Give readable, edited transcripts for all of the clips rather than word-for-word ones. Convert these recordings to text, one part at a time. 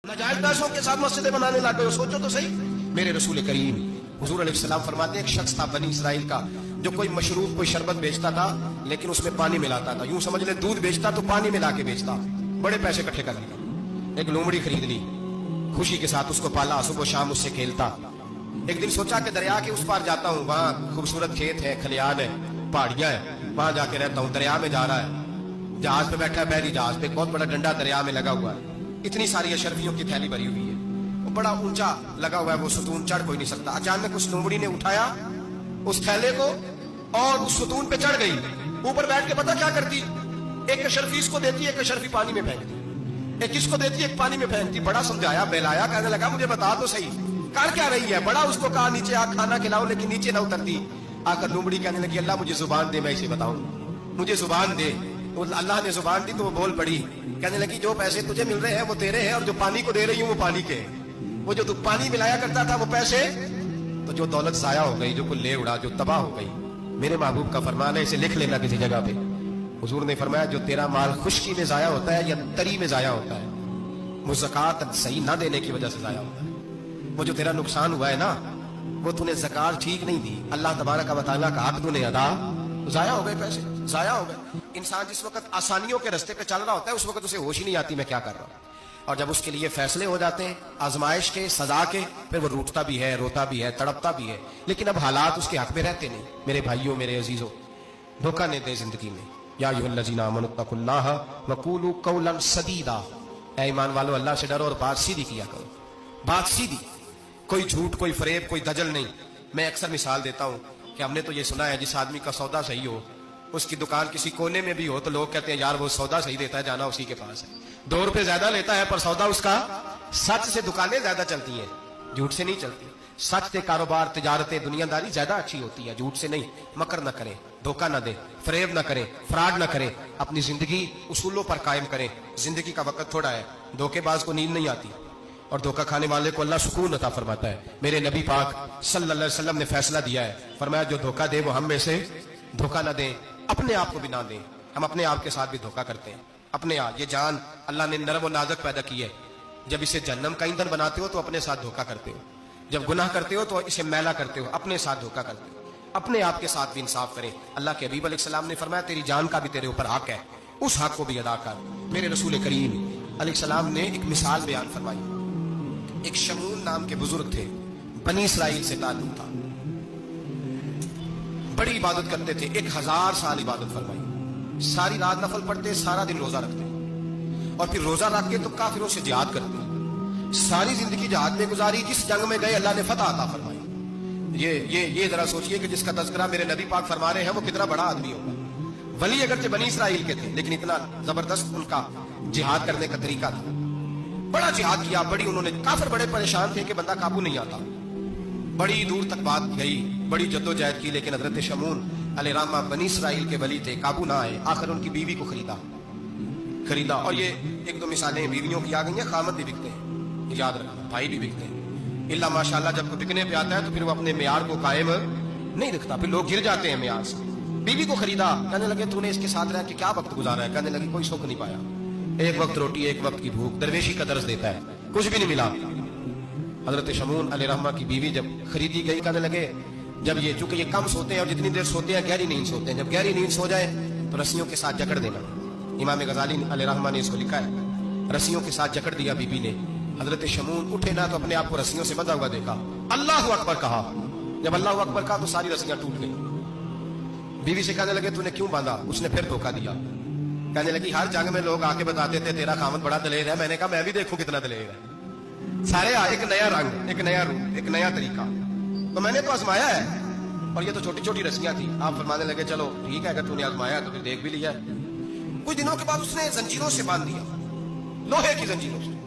नाजायज पैसों के साथ मस्जिदें बनाने लग गए हो, सोचो तो सही। मेरे रसूल करीम हुजूर अलैहिस्सलाम फरमाते हैं, एक शख्स था बनी इसराइल का जो कोई मशरूब कोई शरबत बेचता था, लेकिन उसमें पानी मिलाता था। यूं समझ ले दूध बेचता तो पानी मिला के बेचता। बड़े पैसे इकट्ठे कर लिए, एक लोमड़ी खरीद ली, खुशी के साथ उसको पाला, सुबह शाम उससे खेलता। एक दिन सोचा कि दरिया के उस पार जाता हूँ, वहां खूबसूरत खेत है, खलियान है, पहाड़ियां है, वहां जाके रहता हूँ। दरिया में जा रहा है, जहाज पे बैठा है, बहरी जहाज पे, बहुत बड़ा डंडा दरिया में लगा हुआ है, इतनी सारी अशरफियों की थैली भरी हुई है, वो बड़ा ऊंचा लगा हुआ है, वो सतून चढ़ कोई नहीं सकता। अचानक उस लोमड़ी ने उठाया उस थैले को और उस सतून पे चढ़ गई। ऊपर बैठ के पता क्या करती, एक अशरफी इसको देती, एक अशरफी पानी में फेंकती, एक इसको देती, एक पानी में फेंकती। बड़ा समझाया, बहलाया, कहने लगा मुझे बता तो सही कर क्या रही है। बड़ा उसको कहा नीचे आ खाना खिलाओ, लेकिन नीचे ना उतरती। आकर लोमड़ी कहने लगी, अल्लाह मुझे जुबान दे, मैं इसे बताऊं, मुझे जुबान दे। तो अल्लाह ने जुबान दी तो वो बोल पड़ी, कहने लगी जो पैसे तुझे मिल रहे हैं वो तेरे हैं, और जो पानी को दे रही हूँ वो पानी के। वो जो तू पानी मिलाया करता था वो पैसे, तो जो दौलत जाया हो गई, जो कुल ले उड़ा, जो तबाह हो गई। मेरे महबूब का फरमान है, इसे लिख लेना किसी जगह पे। हुजूर ने फरमाया, जो तेरा माल खुश्की में जाया होता है या तरी में जाया होता है, वो ज़कात सही ना देने की वजह से जाया होता है। वो जो तेरा नुकसान हुआ है ना, वो तूने ज़कात ठीक नहीं दी, अल्लाह तबारक व तआला का हक तूने अदा, जाया हो गए पैसे, जाया हो गए। इंसान जिस वक्त आसानियों के रास्ते पे चल रहा होता है, उस वक्त उसे होश ही नहीं आती मैं क्या कर रहा हूं। और जब उसके लिए फैसले हो जाते हैं आजमाइश के, सजा के, फिर वो रूठता भी है, रोता भी है, तड़पता भी है, लेकिन अब हालात उसके हक में रहते नहीं। मेरे भाइयों, मेरे अजीजों, धोखा नहीं दे जिंदगी में। या अय्युहल्लज़ीना आमनुत्तकुल्लाह वक़ूलू क़ौलन सदीदा, ऐ ईमान वालों अल्लाह से डरो और बात सीधी किया करो, बात सीधी, कोई झूठ, कोई फरेब, कोई दजल नहीं। मैं अक्सर मिसाल देता हूं कि हमने तो ये सुना है, जिस आदमी का सौदा सही हो, उसकी दुकान किसी कोने में भी हो, तो लोग कहते हैं यार वो सौदा सही देता है, जाना उसी के पास है। 2 रुपए ज्यादा लेता है पर सौदा उसका सच से। दुकानें ज्यादा चलती हैं, झूठ से नहीं चलती। सच से कारोबार, तिजारतें, दुनियादारी ज्यादा अच्छी होती है, झूठ से नहीं। मकर न करें, धोखा न दे, फरेब न करें, फ्रॉड न करें, अपनी जिंदगी उसूलों पर कायम करें। जिंदगी का वक्त थोड़ा है, धोखेबाज को नींद नहीं आती और धोखा खाने वाले को अल्लाह सुकून अता फरमाता है। मेरे नबी पाक सल्लल्लाहु अलैहि वसल्लम ने फैसला दिया है, फरमाया जो धोखा दे वो हम में से धोखा न दें, अपने आप को भी ना दें। हम अपने आप के साथ भी धोखा करते हैं, अपने आप। ये जान अल्लाह ने नरम और नाजुक पैदा की है, जब इसे जहन्नम का ईंधन बनाते हो तो अपने साथ धोखा करते हो, जब गुनाह करते हो तो इसे मैला करते हो, अपने साथ धोखा करते हो। अपने आप के साथ भी इंसाफ करें। अल्लाह के हबीब अलैहिस्सलाम ने फरमाया, तेरी जान का भी तेरे ऊपर हक है, उस हक को भी अदा कर। मेरे रसूल करीम अलैहिस्सलाम ने एक मिसाल बयान फरमाई। एक शमून नाम के बुजुर्ग थे, बनी इसराइल से ताल्लुक था, बड़ी इबादत करते थे, 1000 साल इबादत फरमाई, सारी रात नफल पढ़ते, सारा दिन रोजा रखते, और फिर रोजा रख के तो काफिरों से जिहाद करते। सारी जिंदगी जिहाद में गुजारी, जिस जंग में गए अल्लाह ने फतह अता फरमाई। ये जरा सोचिए कि जिसका तज़किरा मेरे नबी पाक फरमा रहे हैं वो कितना बड़ा आदमी होगा। वली अगरचे बनी इसराइल के थे, लेकिन इतना जबरदस्त उनका जिहाद करने का तरीका था। बड़ा जिहाद किया, बड़ी उन्होंने, काफिर बड़े परेशान थे कि बंदा काबू नहीं आता। बड़ी दूर तक बात गई, बड़ी जद्दोजहद की, लेकिन हजरत शमून अलैहिर्रहमा बनी इसराइल के वली थे, काबू ना आए। आखिर उनकी बीवी को खरीदा। और ये 1-2 मिसालें बीवियों की आ गई हैं, खामद भी बिकते हैं, याद रखना, भाई भी बिकते हैं। इल्ला माशाल्लाह जब बिकने पे आता है तो फिर वो अपने मेयार को कायम नहीं रखता, फिर लोग गिर जाते हैं मेयार से। बीवी को खरीदा, कहने लगे तूने इसके साथ रह के क्या वक्त गुजारा है? कहने लगी कोई सुख नहीं पाया, एक वक्त रोटी, एक वक्त की भूख, दरवेशी का दर्ज देता है, कुछ भी नहीं मिला। हजरत शमून अलैहिर्रहमा की बीवी जब खरीदी गई, कहने लगे जब ये, चूंकि ये कम सोते हैं और जितनी देर सोते हैं गहरी नींद सोते हैं, जब गहरी नींद सो जाए तो रस्सियों के साथ जकड़ देना। इमाम गजाली अलैहिर्रहमा ने इसको लिखा है, रस्सियों के साथ जकड़ दिया बीबी ने। हजरत शमून उठे ना तो अपने आप को रस्सियों से बंधा हुआ देखा, अल्लाह अकबर कहा। जब अल्लाह अकबर कहा तो सारी रस्सियां टूट गई। बीवी से कहने लगे तूने क्यों बांधा? उसने फिर धोखा दिया, कहने लगी हर जंग में लोग आके बताते थे तेरा खामद बड़ा दलेर है। मैंने कहा मैं भी देखूं कितना दलेर है। सारे एक नया रंग, एक नया रूप, एक नया तरीका, तो मैंने तो आजमाया है। और ये तो छोटी छोटी रस्सियां थी। आप फरमाने लगे चलो ठीक है, अगर तूने आजमाया तो फिर देख भी लिया। कुछ दिनों के बाद उसने जंजीरों से बांध दिया, लोहे की जंजीरों से।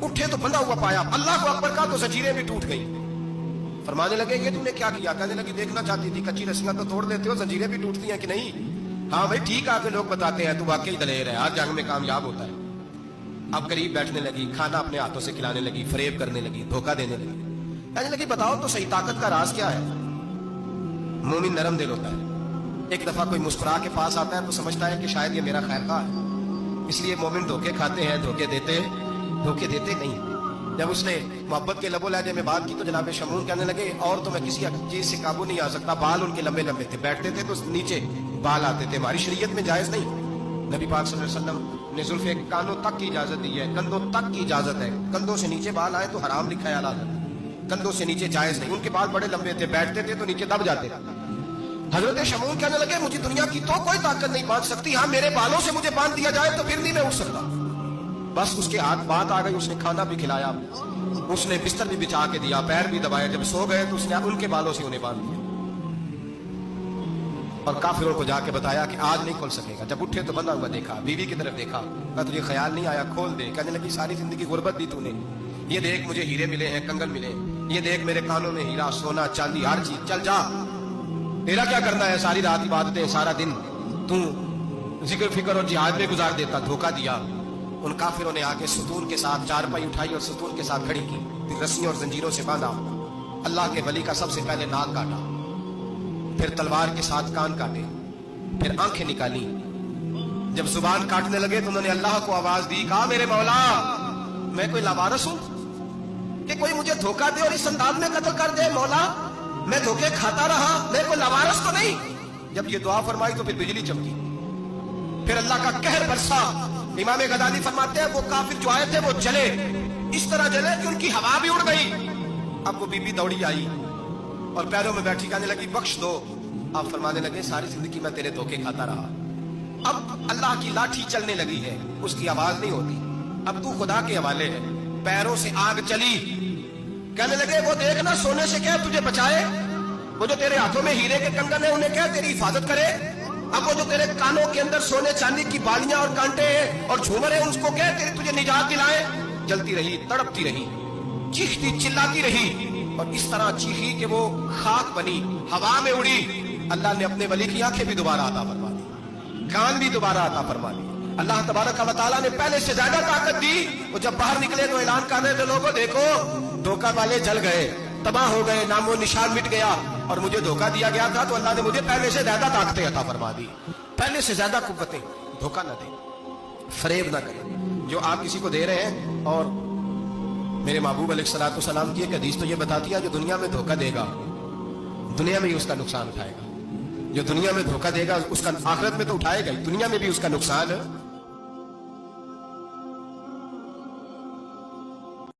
उठे तो बंधा हुआ पाया, अल्लाह को अकबर का तो जंजीरें भी टूट गई। फरमाने लगे ये तूने क्या किया? कहने लगी देखना चाहती थी, कच्ची रस्सियां तो तोड़ देते हो, जंजीरें भी टूटती हैं कि नहीं? हाँ भाई ठीक, आके लोग बताते हैं तू वाकई दलेर है, हर जंग में कामयाब होता है। अब करीब बैठने लगी, खाना अपने हाथों से खिलाने लगी, फरेब करने लगी, धोखा देने लगी। कहने लगी बताओ तो सही ताकत का राज क्या है? मोमिन नरम दिल होता है। एक दफा कोई मुस्कुरा के पास आता है तो समझता है कि शायद ये मेरा खैर खा है, इसलिए मोमिन धोखे खाते हैं, धोखे देते धोखे देते नहीं। जब उसने मोहब्बत के लबो लहजे में बात की तो जनाब शमून कहने लगे और तो मैं किसी चीज से काबू नहीं आ सकता। बाल उनके लंबे लंबे थे, बैठते थे तो नीचे बाल आते थे, हमारी शरीयत में जायज नहीं। नबी पाक सल्लल्लाहु अलैहि वसल्लम ने जुल्फे कानों तक की इजाजत दी है, कंधों तक की इजाजत है। कंधों से नीचे बाल आए तो हराम लिखा है अला, कंधों से नीचे जायज नहीं। उनके बाल बड़े लंबे थे, बैठते थे तो नीचे दब जाते। हजरत शमून कहने लगे मुझे दुनिया की तो कोई ताकत नहीं बांध सकती, हाँ मेरे बालों से मुझे बांध दिया जाए तो फिर नहीं मैं उठ सकता। बस उसके हाथ बात आ गई, उसने खाना भी खिलाया, उसने बिस्तर भी बिछा के दिया, पैर भी दबाया। जब सो गए तो उसने उनके बालों से उन्हें बांध दिया और काफिरों को जाके बताया कि आज नहीं खोल सकेगा। जब उठे तो बंधा हुआ देखा, बीवी की तरफ देखा, कहा तुझे ख्याल नहीं आया खोल दे। कहने लगी सारी जिंदगी गुर्बत दी तूने, ये देख मुझे हीरे मिले हैं, कंगन मिले, ये देख मेरे कानों में हीरा सोना चांदी हर चीज, चल जा, तेरा क्या करना है, सारी रात इबादतें, सारा दिन तू जिक्र फिक्र और जिहाद में गुजार देता। धोखा दिया। उन काफिरों ने आके सुतून के साथ चारपाई उठाई और सुतून के साथ खड़ी की, फिर रस्सियों और जंजीरों से बांधा। अल्लाह के वली का सबसे पहले नाक काटा, फिर तलवार के साथ कान काटे, फिर आंखें निकाली। जब जुबान काटने लगे तो उन्होंने अल्लाह को आवाज दी, कहा मेरे मौला मैं कोई लावारस हूं कि कोई मुझे धोखा दे और इस अंदाज में कत्ल कर दे। मौला मैं धोखे खाता रहा, मैं कोई लावारस तो नहीं। जब ये दुआ फरमाई तो फिर बिजली चमकी, फिर अल्लाह का कहर बरसा। इमाम गजाली फरमाते हैं वो काफिर जो आए थे वो जले, इस तरह जले कि उनकी हवा भी उड़ गई। अब वो बीबी दौड़ी आई और पैरों में बैठी कहने लगी बख्श दो। आप फरमाने लगे सारी जिंदगी मैं तेरे धोखे खाता रहा, अब अल्लाह की लाठी चलने लगी है, उसकी आवाज नहीं होती, अब तू खुदा के हवाले है। पैरों से आग चली। कहने लगे वो देखना सोने से क्या तुझे बचाए, वो जो तेरे हाथों में हीरे के कंगन है उन्हें क्या तेरी हिफाजत करे। अब वो जो तेरे कानों के अंदर सोने चांदी की बालियां और कांटे हैं और झूमर है उसको क्या तेरी तुझे निजात दिलाए। जलती रही, तड़पती रही, चीखती चिल्लाती रही और इस तरह चीखी कि वो खाक बनी, हवा में उड़ी। अल्लाह ने अपने वली की आंखें भी दोबारा अता फरमा दी, कान भी दोबारा अता फरमा दी। अल्लाह तबारक व तआला ने पहले से ज्यादा ताकत दी। वो जब बाहर निकले तो ऐलान कर रहे थे लोगों देखो धोखा वाले जल गए, तबाह हो गए, नामो निशान मिट गया और मुझे धोखा दिया गया था तो अल्लाह ने मुझे पहले से ज्यादा ताकतें अता फरमा दी, पहले से ज्यादा कुव्वतें। धोखा न दे, फरेब न करें जो आप किसी को दे रहे हैं। और मेरे महबूब अलैहिस्सलातु वस्सलाम की एक हदीस तो ये बताती है जो दुनिया में धोखा देगा दुनिया में ही उसका नुकसान उठाएगा। जो दुनिया में धोखा देगा उसका आखिरत में तो उठाएगा ही, दुनिया में भी उसका नुकसान